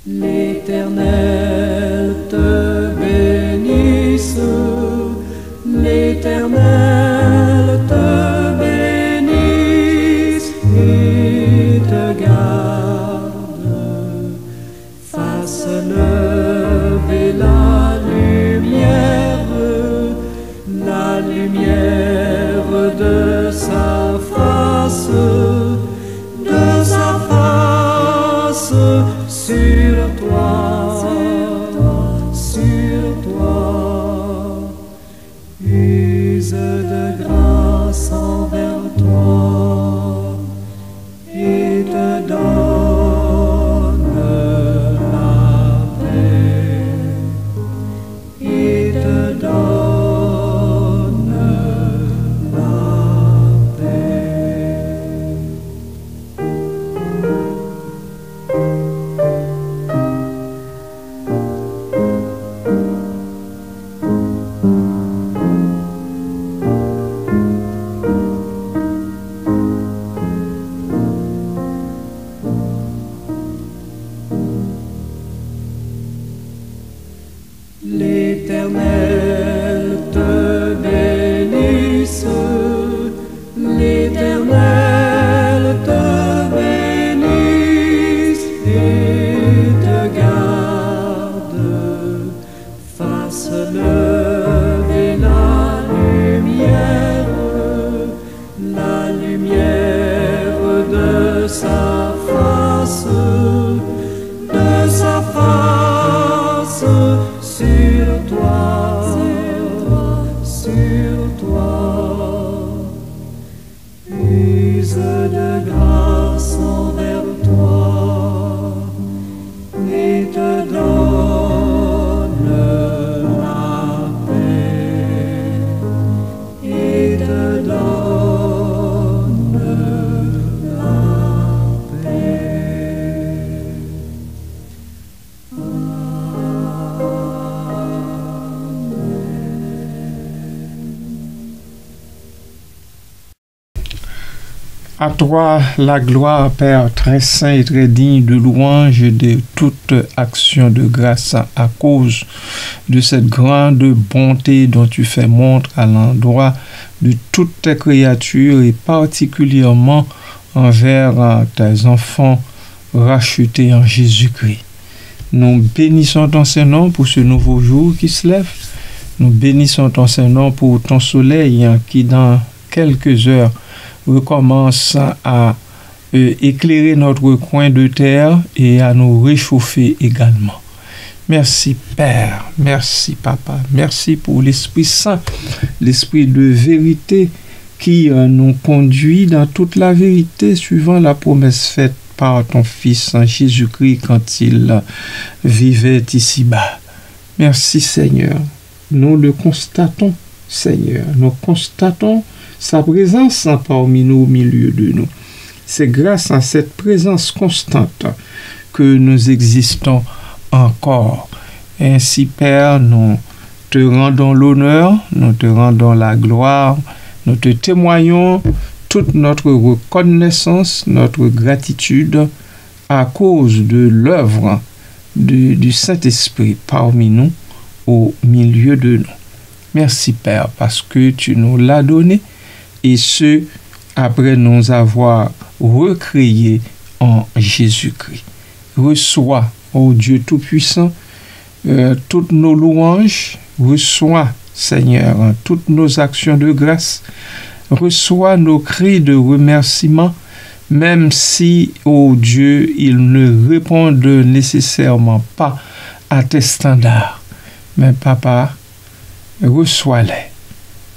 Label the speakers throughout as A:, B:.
A: L'Éternel te bénisse, l'Éternel te bénisse et te garde, fasse lever la lumière de sa face sur toi, use de grâce envers toi et te donne la paix, et te donne la paix. L'Éternel te bénisse, l'Éternel te bénisse et te garde, fasse lever la lumière de sa face sur toi, use de grâce envers toi et te donne la paix, et te donne la paix.
B: À toi la gloire, Père, très saint et très digne de louange et de toute action de grâce à cause de cette grande bonté dont tu fais montre à l'endroit de toutes tes créatures et particulièrement envers tes enfants rachetés en Jésus-Christ. Nous bénissons ton Saint-Nom pour ce nouveau jour qui se lève. Nous bénissons ton Saint-Nom pour ton soleil qui dans quelques heures recommence à éclairer notre coin de terre et à nous réchauffer également. Merci Père, merci Papa, merci pour l'Esprit Saint, l'Esprit de vérité qui nous conduit dans toute la vérité suivant la promesse faite par ton Fils Jésus-Christ quand il vivait ici-bas. Merci Seigneur, nous le constatons Seigneur, nous constatons sa présence parmi nous, au milieu de nous. C'est grâce à cette présence constante que nous existons encore. Ainsi, Père, nous te rendons l'honneur, nous te rendons la gloire, nous te témoignons toute notre reconnaissance, notre gratitude à cause de l'œuvre du Saint-Esprit parmi nous, au milieu de nous. Merci, Père, parce que tu nous l'as donné, et ce, après nous avoir recréés en Jésus-Christ. Reçois, ô Dieu Tout-Puissant, toutes nos louanges, reçois, Seigneur, toutes nos actions de grâce, reçois nos cris de remerciement, même si, ô Dieu, ils ne répondent nécessairement pas à tes standards. Mais Papa, reçois-les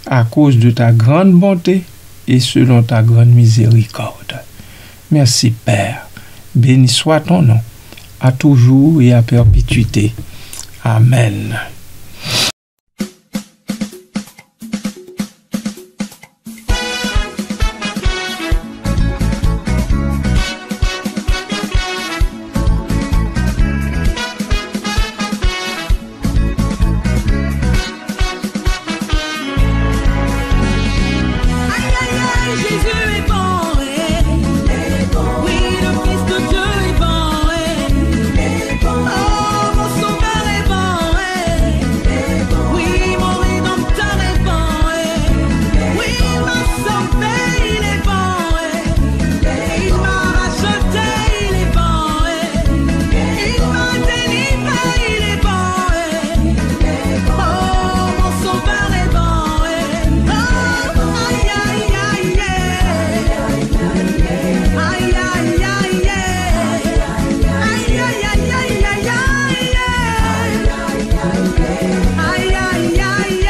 B: à cause de ta grande bonté et selon ta grande miséricorde. Merci Père, béni soit ton nom, à toujours et à perpétuité. Amen.
C: Aïe, aïe, aïe,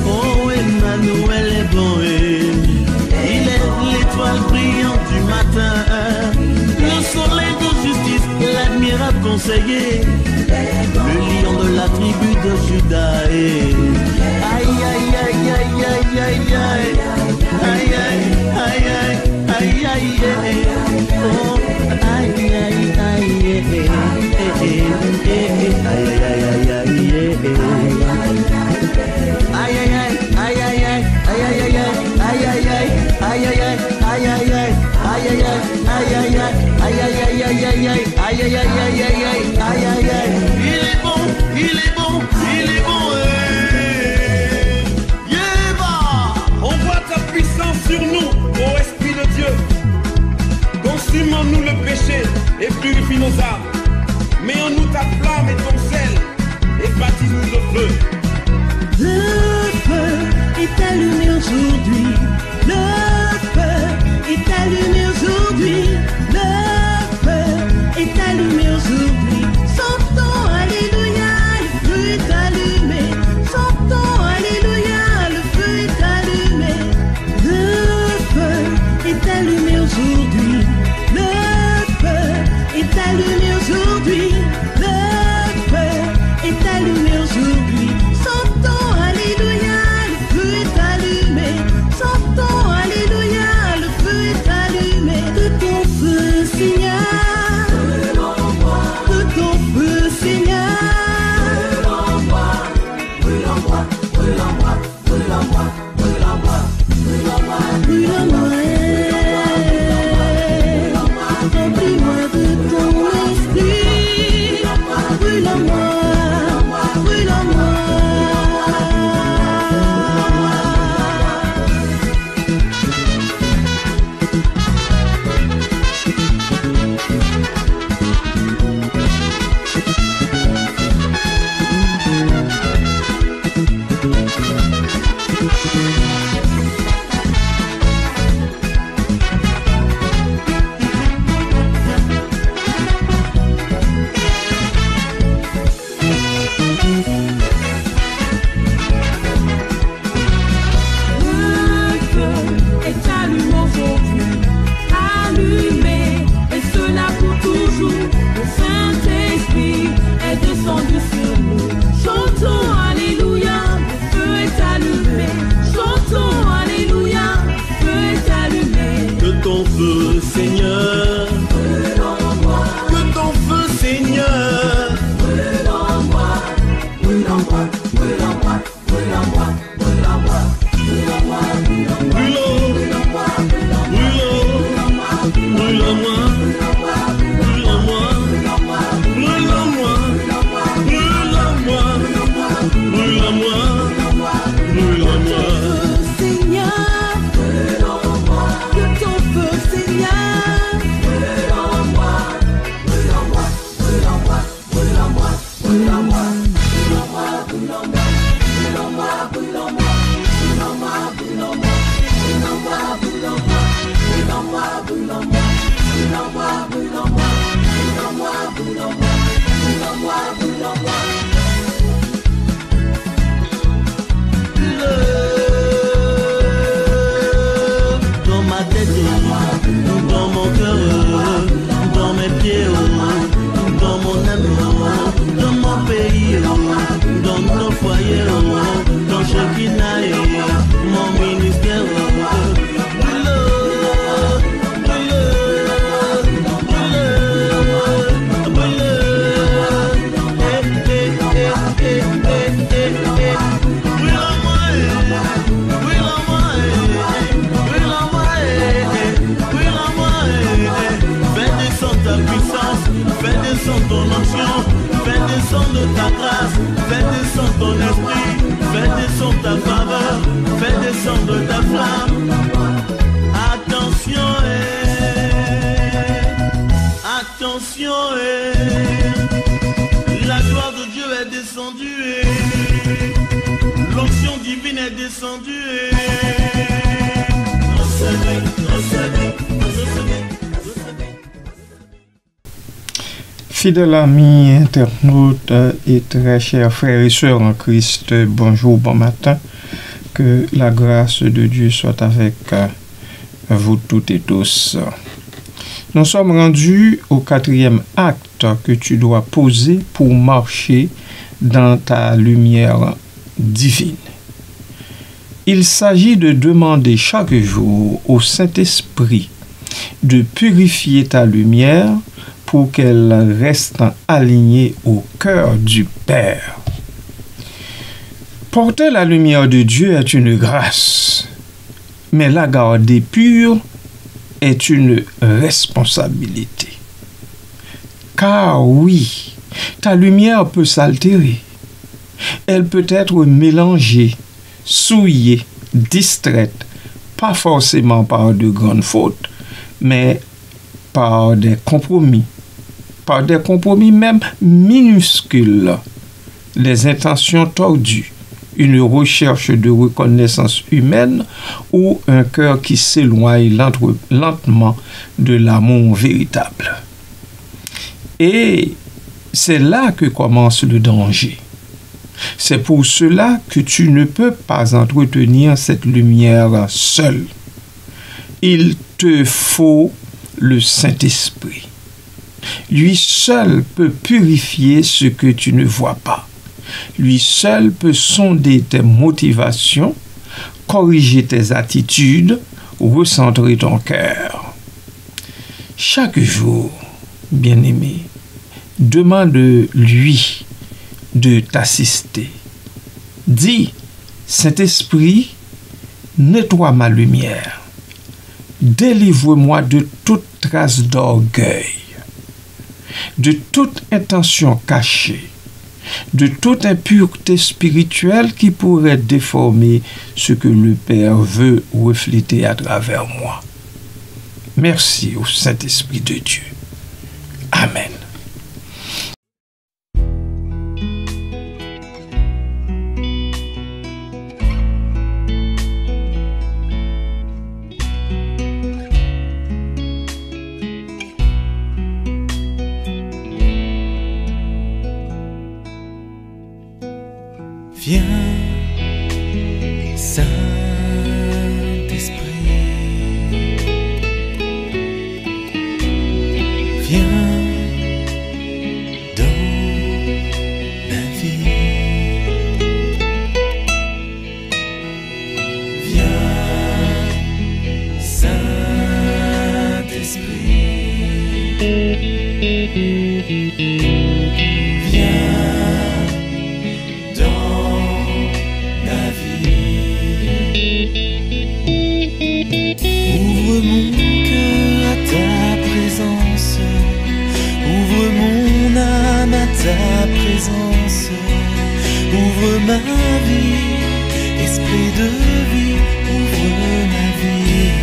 D: Oh, Emmanuel est bon, il est l'étoile brillante du matin, le soleil de justice, l'admirable conseiller, le lion de la tribu de Juda. Aïe, aïe, aïe, aïe, aïe, aïe, aïe, aïe, aïe, aïe, aïe, aïe, aïe, oh, aïe, aïe, aïe, aïe, aïe, il est bon, il est bon, il est bon.
E: On voit ta puissance sur nous, ô Esprit de Dieu. Consume-nous le péché et purifie nos âmes. Mets en nous ta flamme et ton sel et baptise-nous de feu.
C: Le feu est allumé aujourd'hui. Le feu est allumé aujourd'hui. Le feu est allumé aujourd'hui. Chantons Alléluia, le feu est allumé. Chantons Alléluia, le feu est allumé. Le feu est allumé aujourd'hui. Le feu est allumé aujourd'hui. Le feu est allumé aujourd'hui. Chantons Alléluia, le feu est allumé. Chantons Alléluia, le feu est allumé. De ton feu, Seigneur. De ton feu, Seigneur. Brûle-moi, remplis-moi de ton esprit. Brûle-moi, brûle-moi. Le feu est allumé aujourd'hui, allumé, et cela pour toujours. Le Saint-Esprit est descendu sur nous. Chantons Alléluia, le feu est allumé. Chantons Alléluia, le feu est allumé.
D: Que ton feu, Seigneur, que ton feu, Seigneur, dans ma tête, dans mon cœur, dans mes pieds, dans mon âme, dans mon pays, dans nos foyers, dans Shekinah, mon ministère. Fais descendre ton onction, fais descendre ta grâce, fais descendre ton esprit, fais descendre ta faveur, fais descendre ta flamme. Attention, attention, la gloire de Dieu est descendue, l'onction divine est descendue. Recevez, recevez, recevez.
B: Fidèles amis, internautes et très chers frères et sœurs en Christ, bonjour, bon matin. Que la grâce de Dieu soit avec vous toutes et tous. Nous sommes rendus au 4e acte que tu dois poser pour marcher dans ta lumière divine. Il s'agit de demander chaque jour au Saint-Esprit de purifier ta lumière pour qu'elle reste alignée au cœur du Père. Porter la lumière de Dieu est une grâce, mais la garder pure est une responsabilité. Car oui, ta lumière peut s'altérer. Elle peut être mélangée, souillée, distraite, pas forcément par de grandes fautes, mais par des compromis même minuscules, les intentions tordues, une recherche de reconnaissance humaine ou un cœur qui s'éloigne lentement de l'amour véritable. Et c'est là que commence le danger. C'est pour cela que tu ne peux pas entretenir cette lumière seule. Il te faut le Saint-Esprit. Lui seul peut purifier ce que tu ne vois pas. Lui seul peut sonder tes motivations, corriger tes attitudes, recentrer ton cœur. Chaque jour, bien-aimé, demande-lui de t'assister. Dis, Saint-Esprit, nettoie ma lumière. Délivre-moi de toute trace d'orgueil, de toute intention cachée, de toute impureté spirituelle qui pourrait déformer ce que le Père veut refléter à travers moi. Merci au Saint-Esprit de Dieu. Amen.
F: Viens, Saint-Esprit, viens dans ma vie, viens, Saint-Esprit, viens dans ouvre mon cœur à ta présence, ouvre mon âme à ta présence, ouvre ma vie, esprit de vie, ouvre ma vie.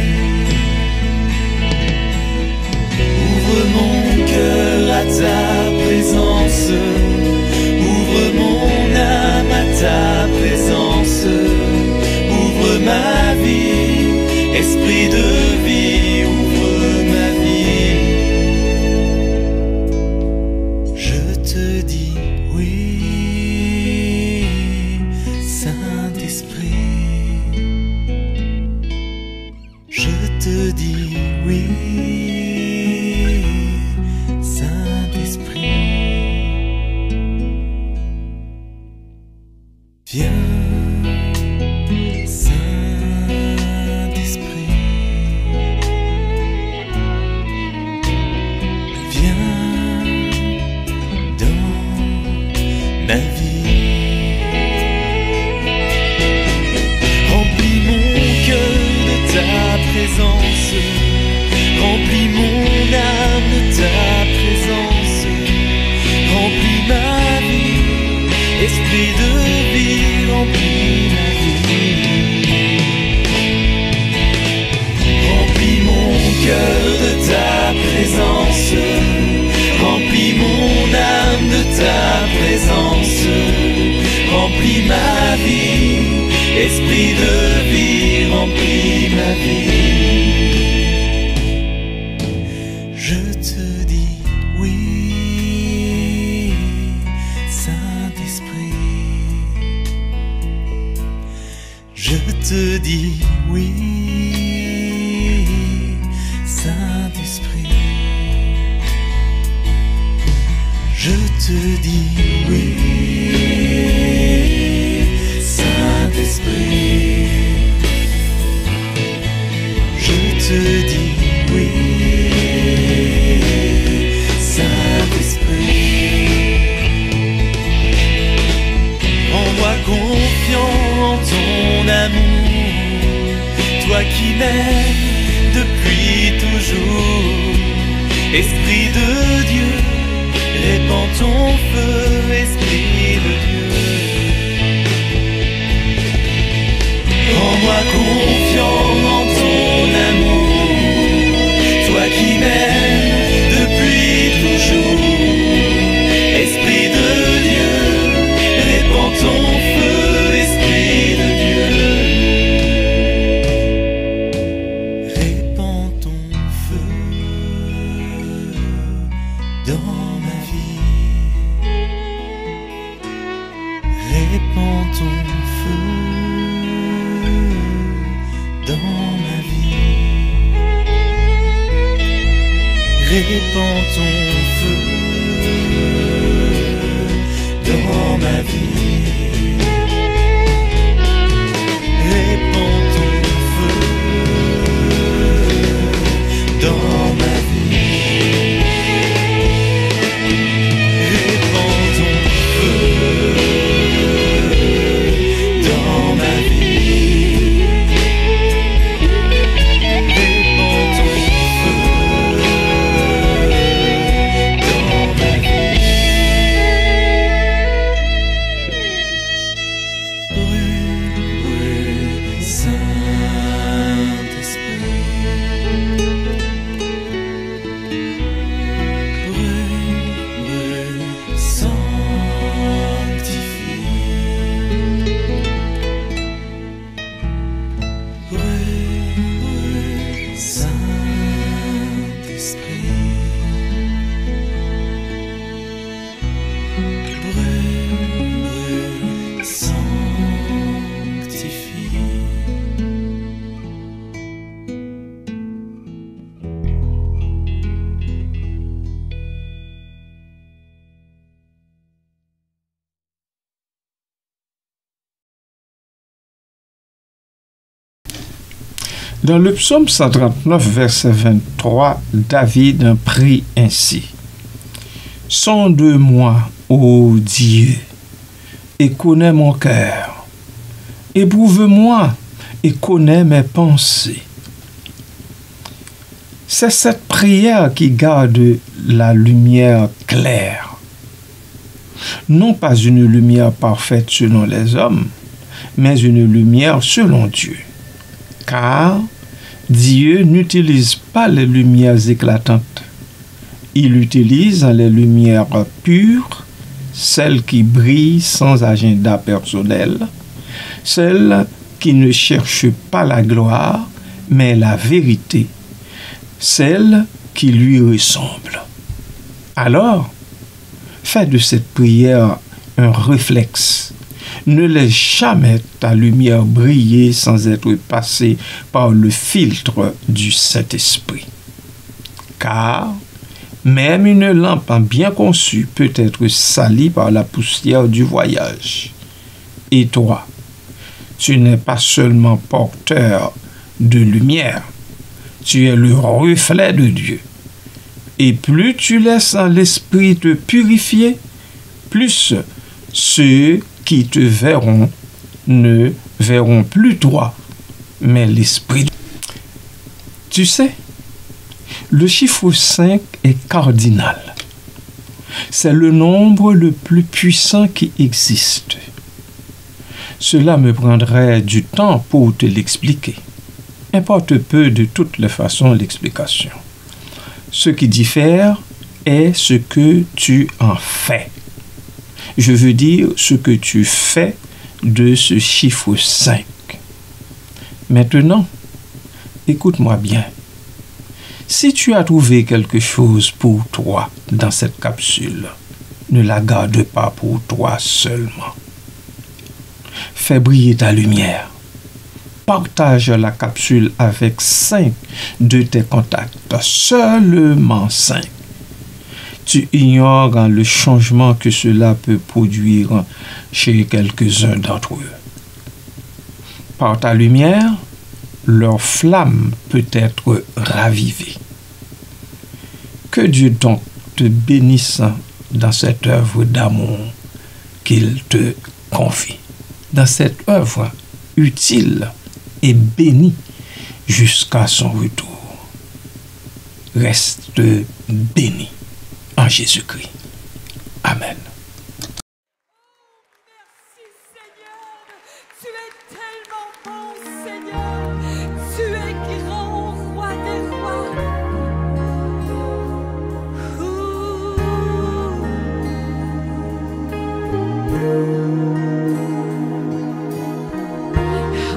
F: Ouvre mon cœur à ta présence, ouvre mon âme à ta présence, ouvre ma vie, esprit de vie, ouvre ma vie. Je te dis oui, Saint-Esprit. Je te dis oui, Saint-Esprit. Viens. Ma vie, remplis mon cœur de ta présence, remplis mon âme de ta présence, remplis ma vie, esprit de vie, remplis ma vie. Remplis mon cœur de ta présence, remplis mon âme de ta présence, remplis ma vie, esprit de vie, remplis ma vie. Je te dis oui, Je te dis oui, Saint-Esprit. Je te dis oui, Saint-Esprit. Je te dis oui, Saint-Esprit. Rends-moi confiant en ton amour, toi qui m'aimes depuis toujours. Esprit de Dieu, répands ton feu, Esprit de Dieu. Rends-moi confiant en ton amour, toi qui m'aimes depuis toujours. Esprit de Dieu, répands ton feu, Esprit de Dieu. Répands ton feu dans ma vie. Répands ton feu dans ma vie. Répands ton feu dans ma vie. Répands ton feu dans ma vie. Répands ton feu dans ma vie. Répands ton feu dans ma vie. Brûle, brûle, Saint-Esprit. Brûle, brûle, sanctifie. Brûle, brûle, Saint-Esprit. Brûle, brûle, sanctifie.
B: Dans le psaume 139, verset 23, David prie ainsi. Sonde-moi, ô Dieu, et connais mon cœur. Éprouve-moi et connais mes pensées. C'est cette prière qui garde la lumière claire. Non pas une lumière parfaite selon les hommes, mais une lumière selon Dieu. Car Dieu n'utilise pas les lumières éclatantes. Il utilise les lumières pures, celles qui brillent sans agenda personnel, celles qui ne cherchent pas la gloire, mais la vérité, celles qui lui ressemblent. Alors, fais de cette prière un réflexe. Ne laisse jamais ta lumière briller sans être passée par le filtre du Saint-Esprit. Car même une lampe bien conçue peut être salie par la poussière du voyage. Et toi, tu n'es pas seulement porteur de lumière, tu es le reflet de Dieu. Et plus tu laisses l'Esprit te purifier, plus ceux qui te verront ne verront plus toi, mais l'Esprit. Tu sais, le chiffre 5 est cardinal. C'est le nombre le plus puissant qui existe. Cela me prendrait du temps pour te l'expliquer. Importe peu de toutes les façons l'explication. Ce qui diffère est ce que tu en fais. Je veux dire ce que tu fais de ce chiffre 5. Maintenant, écoute-moi bien. Si tu as trouvé quelque chose pour toi dans cette capsule, Ne la garde pas pour toi seulement. Fais briller ta lumière. Partage la capsule avec 5 de tes contacts, seulement 5. Tu ignores le changement que cela peut produire chez quelques-uns d'entre eux. Par ta lumière, leur flamme peut être ravivée. Que Dieu donc te bénisse dans cette œuvre d'amour qu'il te confie, dans cette œuvre utile et bénie jusqu'à son retour. Reste béni en Jésus-Christ. Amen.
C: Merci Seigneur, tu es tellement bon Seigneur, tu es grand roi des rois.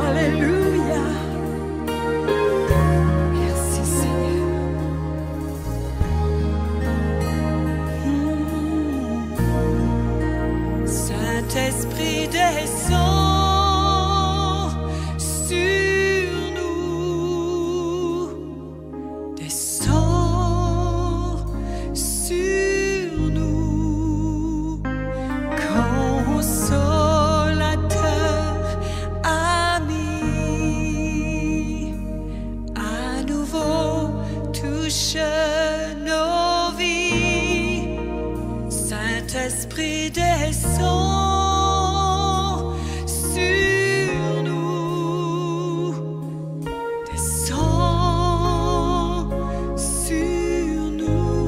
C: Alléluia. Merci Seigneur. Saint-Esprit descend sur nous, descend sur nous, consolateur, ami, à nouveau touche nos vies. Saint-Esprit descend sur nous, descend sur nous.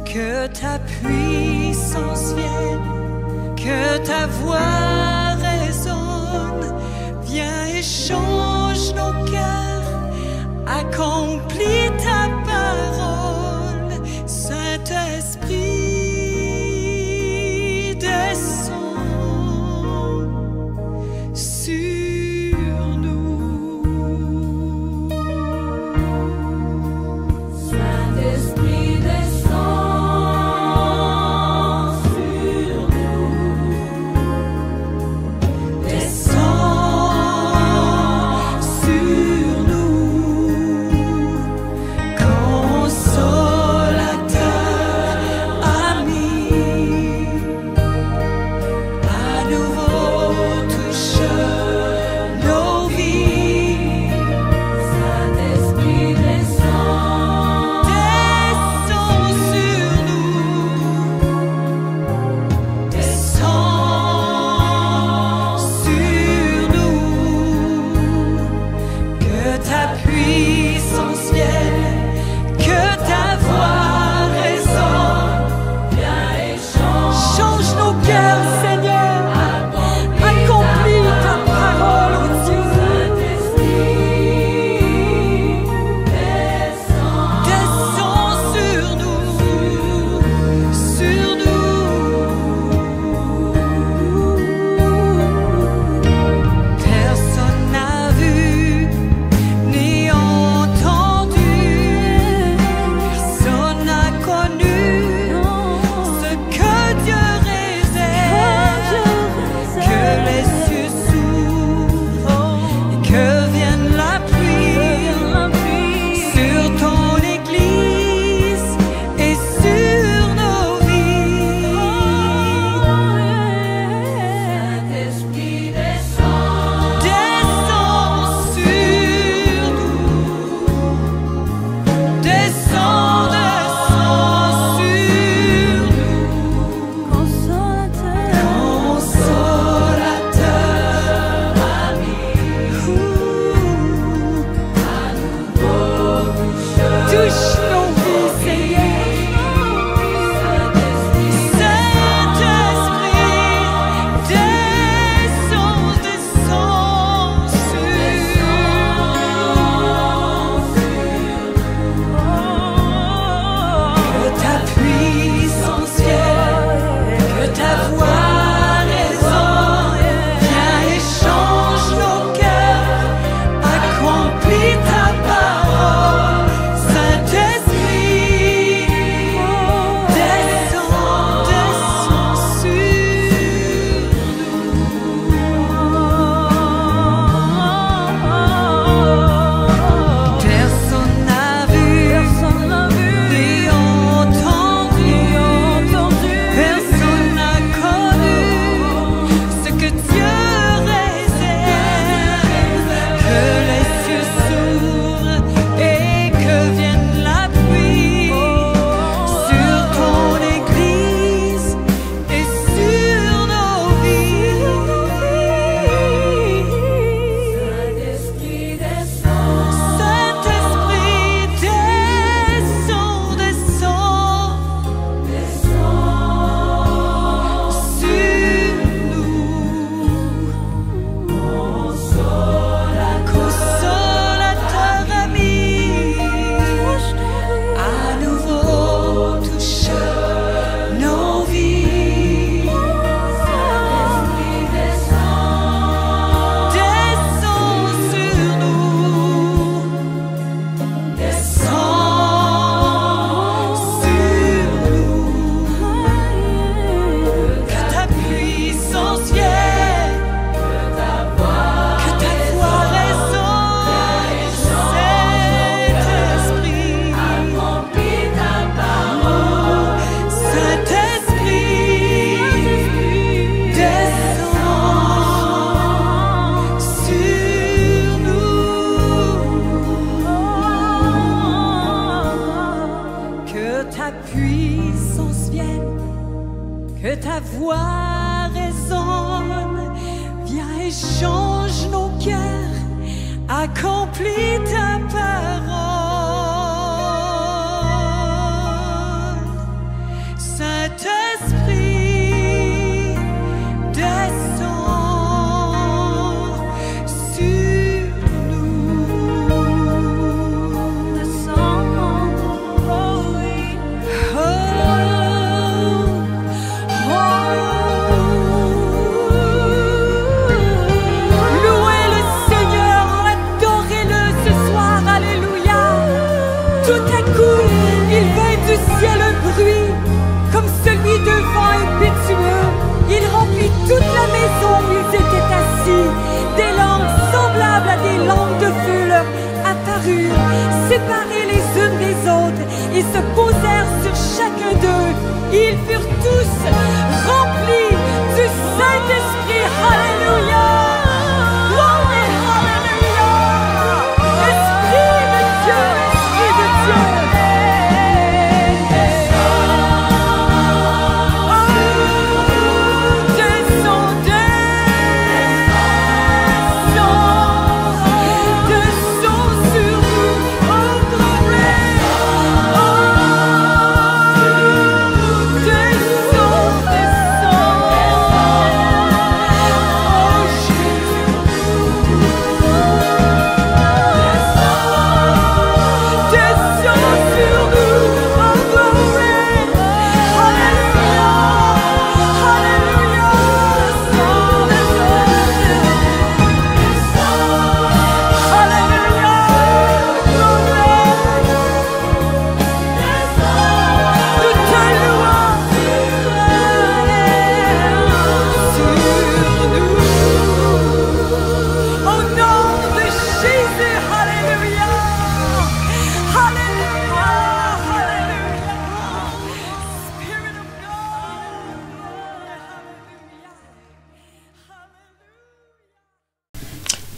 C: Que ta puissance vienne, que ta voix résonne, viens et change nos cœurs, accomplis ta parole. Saint-Esprit descend sur nous. Saint-Esprit descend sur nous, descend sur nous, consolateur, ami, à nouveau touche nos vies. Saint-Esprit descend sur nous, descend sur nous. Que ta puissance vienne, que ta voix résonne, viens et change nos cœurs, Seigneur. Accomplis ta parole, oh Dieu. Descends sur nous, sur nous. Personne n'a vu ni entendu, personne n'a connu ce que Dieu réserve voix résonne, viens et change nos cœurs, accomplis ta parole. Saint-Esprit, descends sur nous. Descends, oh oui. Oh, oh. Louez le Seigneur, adorez-le ce soir, alléluia. Tout à coup, il vint du ciel un bruit, comme celui d'un vent impétueux. Il remplit toute la maison où ils étaient assis. Des langues semblables à des langues de feu leur apparurent, séparées les unes des autres, et se posèrent sur chacun d'eux. Ils furent tous remplis du Saint-Esprit. Alléluia! Gloire, alléluia! Esprit de Dieu, Esprit de Dieu!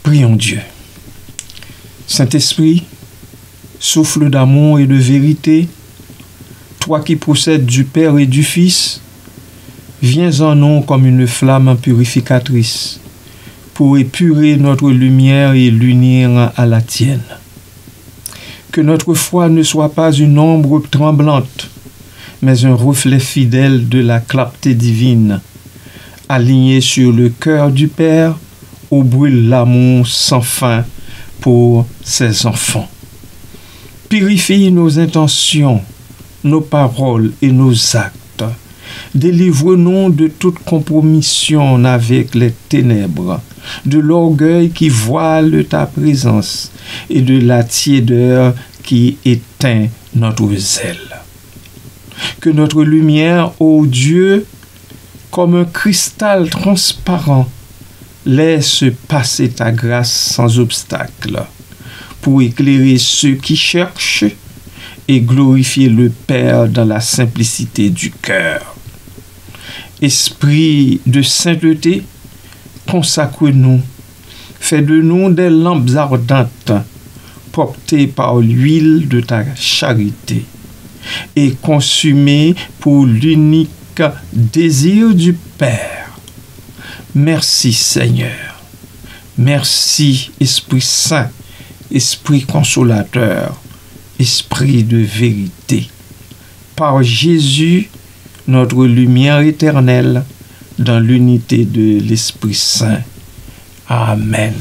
B: Prions Dieu. Saint-Esprit, souffle d'amour et de vérité, toi qui procèdes du Père et du Fils, viens en nous comme une flamme purificatrice pour épurer notre lumière et l'unir à la tienne. Que notre foi ne soit pas une ombre tremblante, mais un reflet fidèle de la clarté divine, aligné sur le cœur du Père, où brûle l'amour sans fin pour ses enfants. Purifie nos intentions, nos paroles et nos actes. Délivre-nous de toute compromission avec les ténèbres, de l'orgueil qui voile ta présence et de la tiédeur qui éteint notre zèle. Que notre lumière, ô Dieu, comme un cristal transparent, laisse passer ta grâce sans obstacle pour éclairer ceux qui cherchent et glorifier le Père dans la simplicité du cœur. Esprit de sainteté, consacre-nous, fais de nous des lampes ardentes portées par l'huile de ta charité et consumées pour l'unique désir du Père. Merci Seigneur, merci Esprit Saint, Esprit consolateur, Esprit de vérité. Par Jésus, notre lumière éternelle, dans l'unité de l'Esprit Saint. Amen.